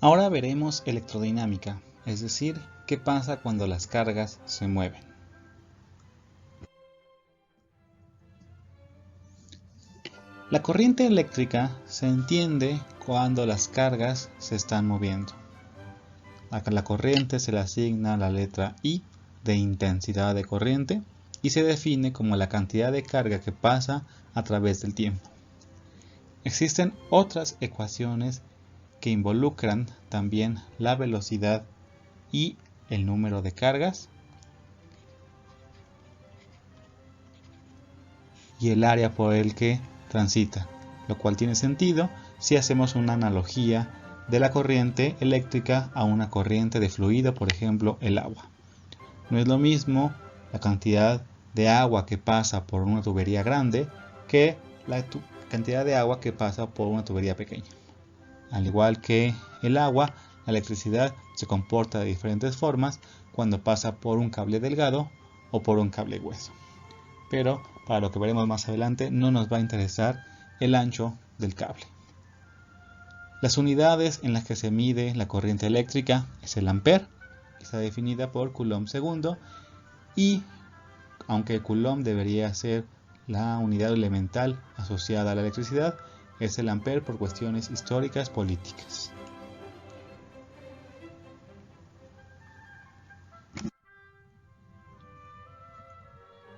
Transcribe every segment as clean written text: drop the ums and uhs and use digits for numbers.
Ahora veremos electrodinámica, es decir, qué pasa cuando las cargas se mueven. La corriente eléctrica se entiende cuando las cargas se están moviendo. A la corriente se le asigna la letra I de intensidad de corriente y se define como la cantidad de carga que pasa a través del tiempo. Existen otras ecuaciones que involucran también la velocidad y el número de cargas y el área por el que transita, lo cual tiene sentido si hacemos una analogía de la corriente eléctrica a una corriente de fluido, por ejemplo el agua. No es lo mismo la cantidad de agua que pasa por una tubería grande que la cantidad de agua que pasa por una tubería pequeña. Al igual que el agua, la electricidad se comporta de diferentes formas cuando pasa por un cable delgado o por un cable grueso. Pero para lo que veremos más adelante no nos va a interesar el ancho del cable. Las unidades en las que se mide la corriente eléctrica es el ampere, que está definida por Coulomb segundo, y aunque Coulomb debería ser la unidad elemental asociada a la electricidad, es el ampere por cuestiones históricas políticas.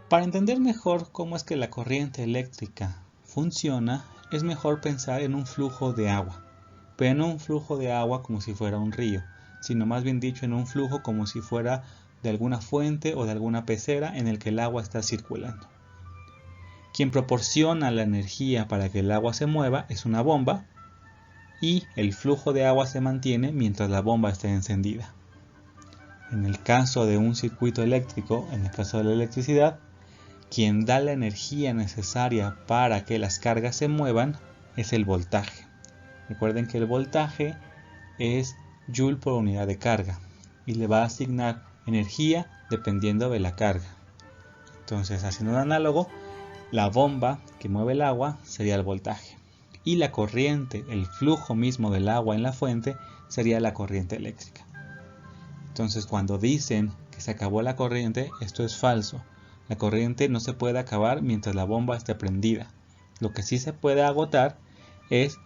Para entender mejor cómo es que la corriente eléctrica funciona, es mejor pensar en un flujo de agua, pero no un flujo de agua como si fuera un río, sino más bien dicho en un flujo como si fuera de alguna fuente o de alguna pecera en el que el agua está circulando. Quien proporciona la energía para que el agua se mueva es una bomba y el flujo de agua se mantiene mientras la bomba esté encendida. En el caso de un circuito eléctrico, en el caso de la electricidad, quien da la energía necesaria para que las cargas se muevan es el voltaje. Recuerden que el voltaje es Joule por unidad de carga y le va a asignar energía dependiendo de la carga. Entonces, haciendo un análogo, la bomba que mueve el agua sería el voltaje y la corriente, el flujo mismo del agua en la fuente sería la corriente eléctrica. Entonces, cuando dicen que se acabó la corriente, esto es falso. La corriente no se puede acabar mientras la bomba esté prendida. Lo que sí se puede agotar es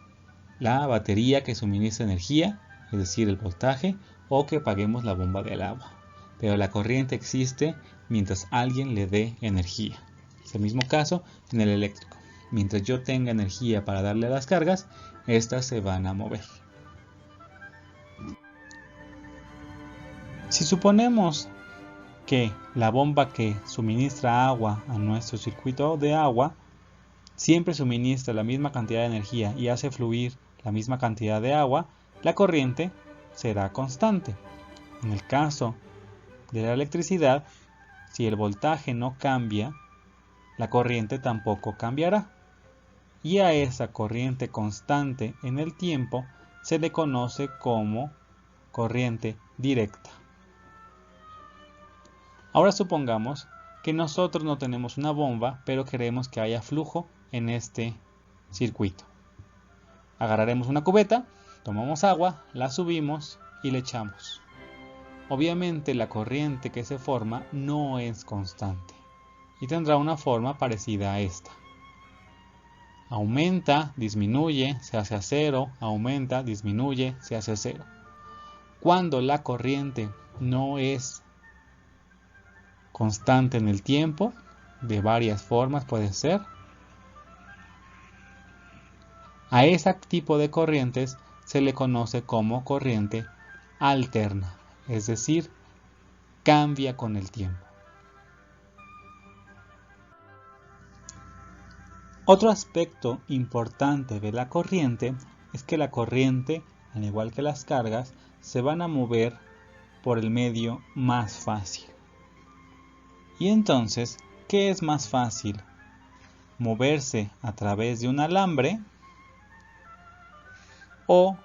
la batería que suministra energía, es decir, el voltaje, o que apaguemos la bomba del agua. Pero la corriente existe mientras alguien le dé energía. Es el mismo caso en el eléctrico. Mientras yo tenga energía para darle a las cargas, estas se van a mover. Si suponemos que la bomba que suministra agua a nuestro circuito de agua siempre suministra la misma cantidad de energía y hace fluir la misma cantidad de agua, la corriente será constante. En el caso de la electricidad, si el voltaje no cambia, la corriente tampoco cambiará. Y a esa corriente constante en el tiempo se le conoce como corriente directa. Ahora supongamos que nosotros no tenemos una bomba, pero queremos que haya flujo en este circuito. Agarraremos una cubeta, tomamos agua, la subimos y le echamos. Obviamente la corriente que se forma no es constante y tendrá una forma parecida a esta. Aumenta, disminuye, se hace a cero, aumenta, disminuye, se hace a cero. Cuando la corriente no es constante en el tiempo, de varias formas puede ser, a ese tipo de corrientes se le conoce como corriente alterna, es decir, cambia con el tiempo. Otro aspecto importante de la corriente es que la corriente, al igual que las cargas, se van a mover por el medio más fácil. Y entonces, ¿qué es más fácil? ¿Moverse a través de un alambre o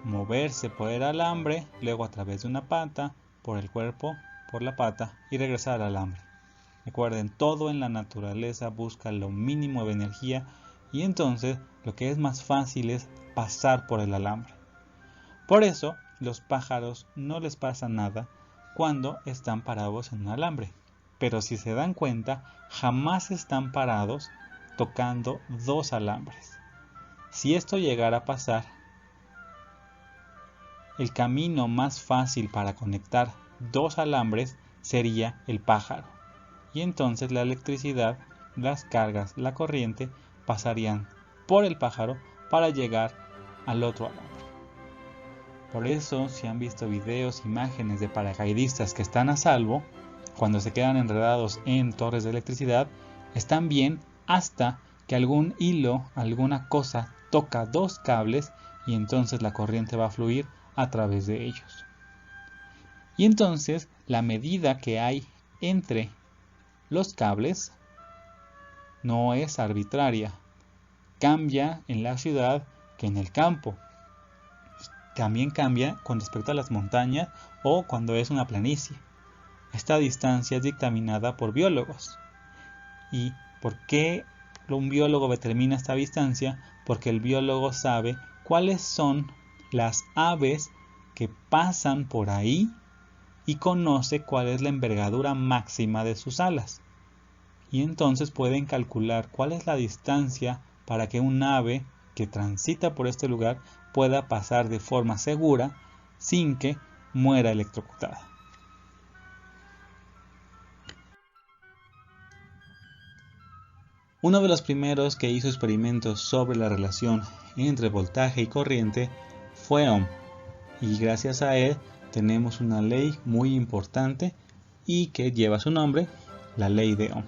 moverse por el alambre, luego a través de una pata, por el cuerpo, por la pata y regresar al alambre? Recuerden, todo en la naturaleza busca lo mínimo de energía y entonces lo que es más fácil es pasar por el alambre. Por eso, los pájaros no les pasa nada cuando están parados en un alambre. Pero si se dan cuenta, jamás están parados tocando dos alambres. Si esto llegara a pasar, el camino más fácil para conectar dos alambres sería el pájaro. Y entonces la electricidad, las cargas, la corriente pasarían por el pájaro para llegar al otro alambre. Por eso, si han visto videos, imágenes de paracaidistas que están a salvo, cuando se quedan enredados en torres de electricidad, están bien hasta que algún hilo, alguna cosa toca dos cables y entonces la corriente va a fluir a través de ellos. Y entonces la medida que hay entre los cables no es arbitraria. Cambia en la ciudad que en el campo. También cambia con respecto a las montañas o cuando es una planicie. Esta distancia es dictaminada por biólogos. ¿Y por qué un biólogo determina esta distancia? Porque el biólogo sabe cuáles son las aves que pasan por ahí y conoce cuál es la envergadura máxima de sus alas. Y entonces pueden calcular cuál es la distancia para que un ave que transita por este lugar pueda pasar de forma segura sin que muera electrocutada. Uno de los primeros que hizo experimentos sobre la relación entre voltaje y corriente fue Ohm, y gracias a él tenemos una ley muy importante y que lleva su nombre, la ley de Ohm.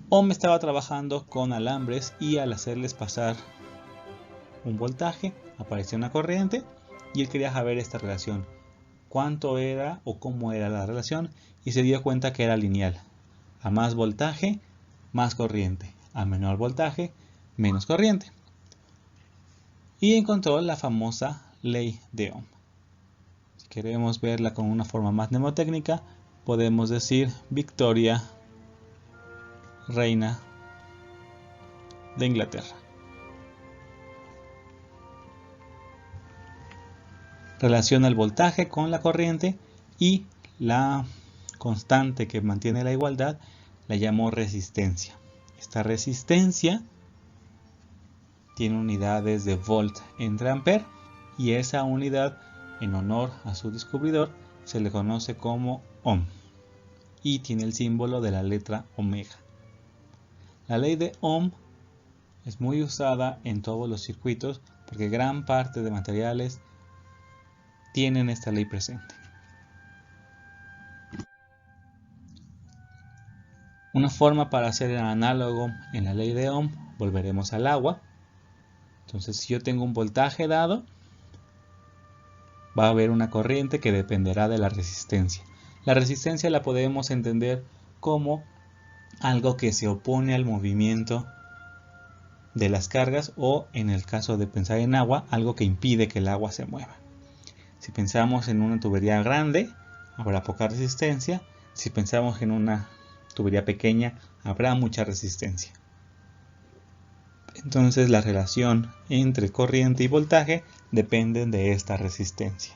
Ohm estaba trabajando con alambres y al hacerles pasar un voltaje apareció una corriente y él quería saber esta relación, cuánto era o cómo era la relación, y se dio cuenta que era lineal. A más voltaje, más corriente. A menor voltaje, menos corriente. Y encontró la famosa ley de Ohm. Si queremos verla con una forma más mnemotécnica, podemos decir Victoria, reina de Inglaterra. Relaciona el voltaje con la corriente y la constante que mantiene la igualdad la llamó resistencia. Esta resistencia tiene unidades de volt entre ampere y esa unidad, en honor a su descubridor, se le conoce como ohm y tiene el símbolo de la letra omega. La ley de Ohm es muy usada en todos los circuitos porque gran parte de materiales tienen esta ley presente. Una forma para hacer el análogo en la ley de Ohm, volveremos al agua. Entonces, si yo tengo un voltaje dado, va a haber una corriente que dependerá de la resistencia. La resistencia la podemos entender como algo que se opone al movimiento de las cargas o, en el caso de pensar en agua, algo que impide que el agua se mueva. Si pensamos en una tubería grande, habrá poca resistencia. Si pensamos en una tubería pequeña, habrá mucha resistencia. Entonces la relación entre corriente y voltaje depende de esta resistencia.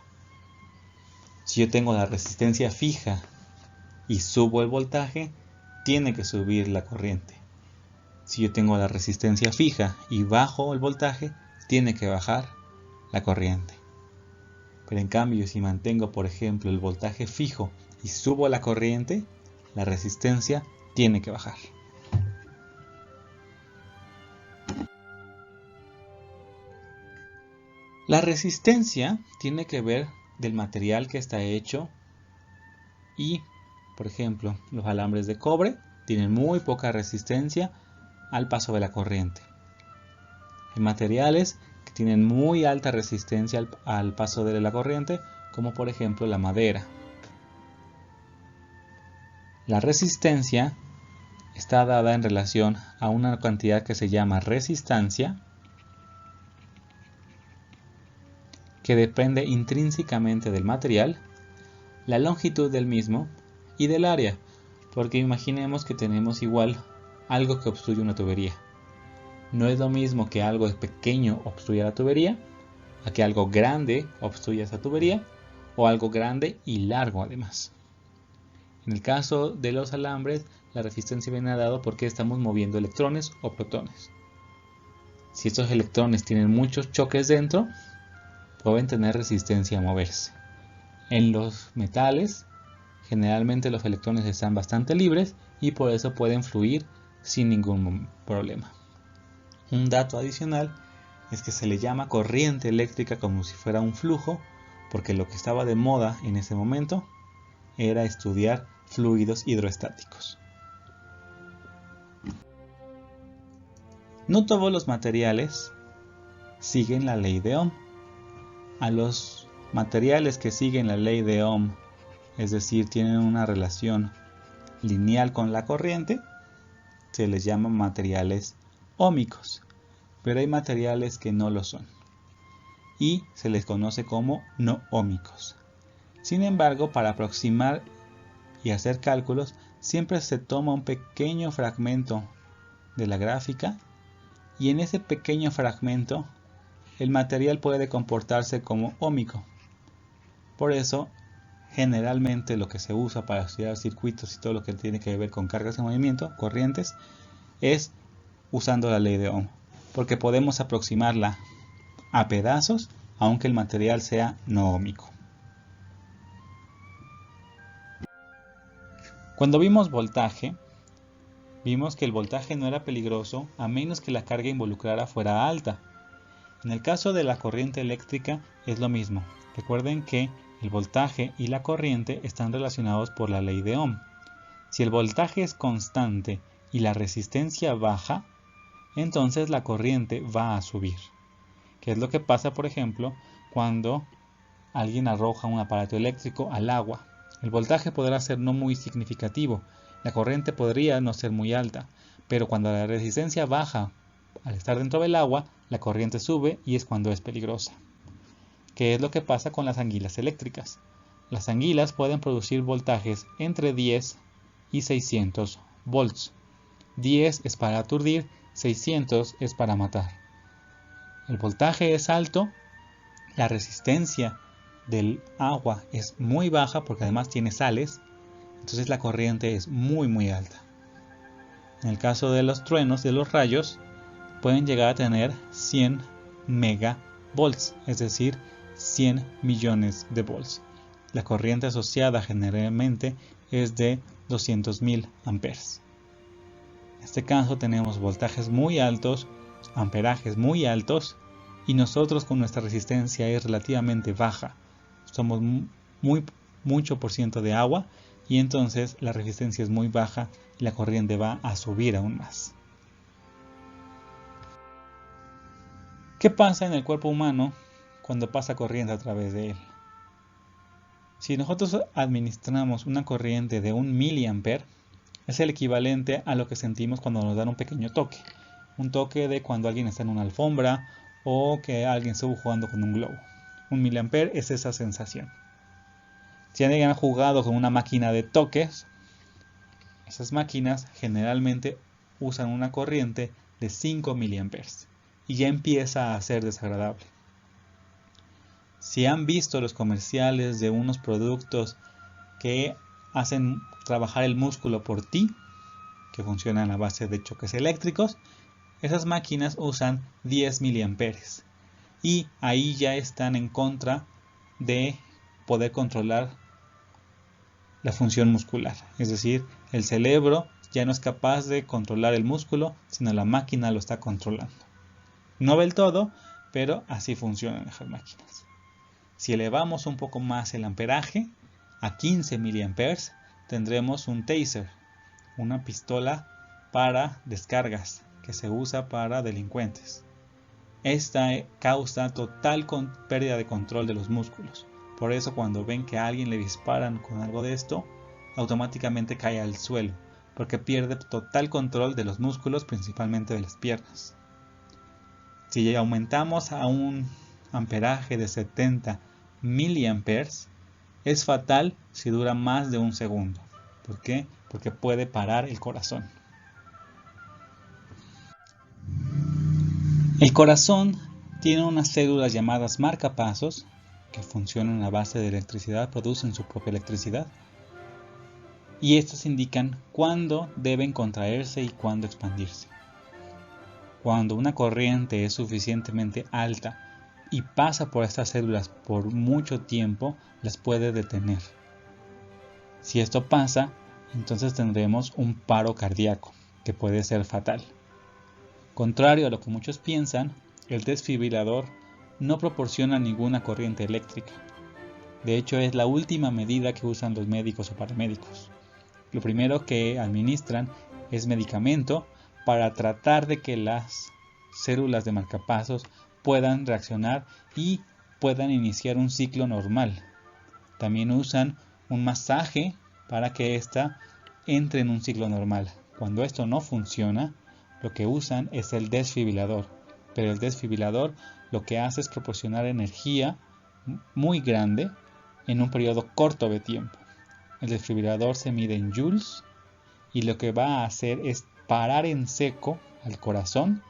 Si yo tengo la resistencia fija y subo el voltaje, tiene que subir la corriente. Si yo tengo la resistencia fija y bajo el voltaje, tiene que bajar la corriente. Pero en cambio, si mantengo, por ejemplo, el voltaje fijo y subo la corriente, la resistencia tiene que bajar. La resistencia tiene que ver del material que está hecho y, por ejemplo, los alambres de cobre tienen muy poca resistencia al paso de la corriente. Hay materiales que tienen muy alta resistencia al paso de la corriente, como por ejemplo la madera. La resistencia está dada en relación a una cantidad que se llama resistancia, que depende intrínsecamente del material, la longitud del mismo y del área, porque imaginemos que tenemos igual algo que obstruye una tubería. No es lo mismo que algo pequeño obstruya la tubería a que algo grande obstruya esa tubería o algo grande y largo además. En el caso de los alambres, la resistencia viene dado porque estamos moviendo electrones o protones. Si estos electrones tienen muchos choques dentro, pueden tener resistencia a moverse. En los metales, generalmente los electrones están bastante libres y por eso pueden fluir sin ningún problema. Un dato adicional es que se le llama corriente eléctrica como si fuera un flujo, porque lo que estaba de moda en ese momento era estudiar fluidos hidroestáticos. No todos los materiales siguen la ley de Ohm. A los materiales que siguen la ley de Ohm, es decir, tienen una relación lineal con la corriente, se les llama materiales óhmicos, pero hay materiales que no lo son y se les conoce como no óhmicos. Sin embargo, para aproximar y hacer cálculos, siempre se toma un pequeño fragmento de la gráfica y en ese pequeño fragmento el material puede comportarse como óhmico. Por eso, generalmente lo que se usa para estudiar circuitos y todo lo que tiene que ver con cargas de movimiento, corrientes, es usando la ley de Ohm, porque podemos aproximarla a pedazos aunque el material sea no óhmico. Cuando vimos voltaje, vimos que el voltaje no era peligroso a menos que la carga involucrada fuera alta. En el caso de la corriente eléctrica es lo mismo. Recuerden que el voltaje y la corriente están relacionados por la ley de Ohm. Si el voltaje es constante y la resistencia baja, entonces la corriente va a subir. ¿Qué es lo que pasa, por ejemplo, cuando alguien arroja un aparato eléctrico al agua? El voltaje podrá ser no muy significativo, la corriente podría no ser muy alta, pero cuando la resistencia baja al estar dentro del agua, la corriente sube y es cuando es peligrosa. ¿Qué es lo que pasa con las anguilas eléctricas? Las anguilas pueden producir voltajes entre 10 y 600 volts. 10 es para aturdir, 600 es para matar. El voltaje es alto, la resistencia del agua es muy baja porque además tiene sales, entonces la corriente es muy alta. En el caso de los truenos, de los rayos, pueden llegar a tener 100 megavolts, es decir, 100 millones de volts. La corriente asociada generalmente es de 200.000 amperes. En este caso tenemos voltajes muy altos, amperajes muy altos, y nosotros con nuestra resistencia es relativamente baja. Somos mucho por ciento de agua y entonces la resistencia es muy baja y la corriente va a subir aún más. ¿Qué pasa en el cuerpo humano cuando pasa corriente a través de él? Si nosotros administramos una corriente de 1 miliampere, es el equivalente a lo que sentimos cuando nos dan un pequeño toque. Un toque de cuando alguien está en una alfombra o que alguien estuvo jugando con un globo. 1 miliampere es esa sensación. Si alguien ha jugado con una máquina de toques, esas máquinas generalmente usan una corriente de 5 miliamperes y ya empieza a ser desagradable. Si han visto los comerciales de unos productos que hacen trabajar el músculo por ti, que funcionan a base de choques eléctricos, esas máquinas usan 10 miliamperes y ahí ya están en contra de poder controlar la función muscular. Es decir, el cerebro ya no es capaz de controlar el músculo, sino la máquina lo está controlando. No del todo, pero así funcionan esas máquinas. Si elevamos un poco más el amperaje, a 15 miliamperes, tendremos un taser, una pistola para descargas que se usa para delincuentes. Esta causa total pérdida de control de los músculos. Por eso cuando ven que a alguien le disparan con algo de esto, automáticamente cae al suelo, porque pierde total control de los músculos, principalmente de las piernas. Si aumentamos a un amperaje de 70 miliamperes, es fatal si dura más de un segundo. ¿Por qué? Porque puede parar el corazón. El corazón tienen unas células llamadas marcapasos que funcionan a base de electricidad, producen su propia electricidad. Y estos indican cuándo deben contraerse y cuándo expandirse. Cuando una corriente es suficientemente alta y pasa por estas células por mucho tiempo, las puede detener. Si esto pasa, entonces tendremos un paro cardíaco, que puede ser fatal. Contrario a lo que muchos piensan, el desfibrilador no proporciona ninguna corriente eléctrica. De hecho, es la última medida que usan los médicos o paramédicos. Lo primero que administran es medicamento para tratar de que las células de marcapasos puedan reaccionar y puedan iniciar un ciclo normal. También usan un masaje para que ésta entre en un ciclo normal. Cuando esto no funciona, lo que usan es el desfibrilador. Pero el desfibrilador lo que hace es proporcionar energía muy grande en un periodo corto de tiempo. El desfibrilador se mide en joules y lo que va a hacer es parar en seco al corazón,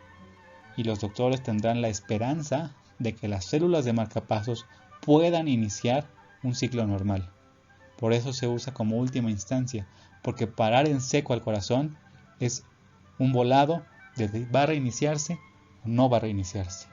y los doctores tendrán la esperanza de que las células de marcapasos puedan iniciar un ciclo normal. Por eso se usa como última instancia, porque parar en seco al corazón es un volado de va a reiniciarse o no va a reiniciarse.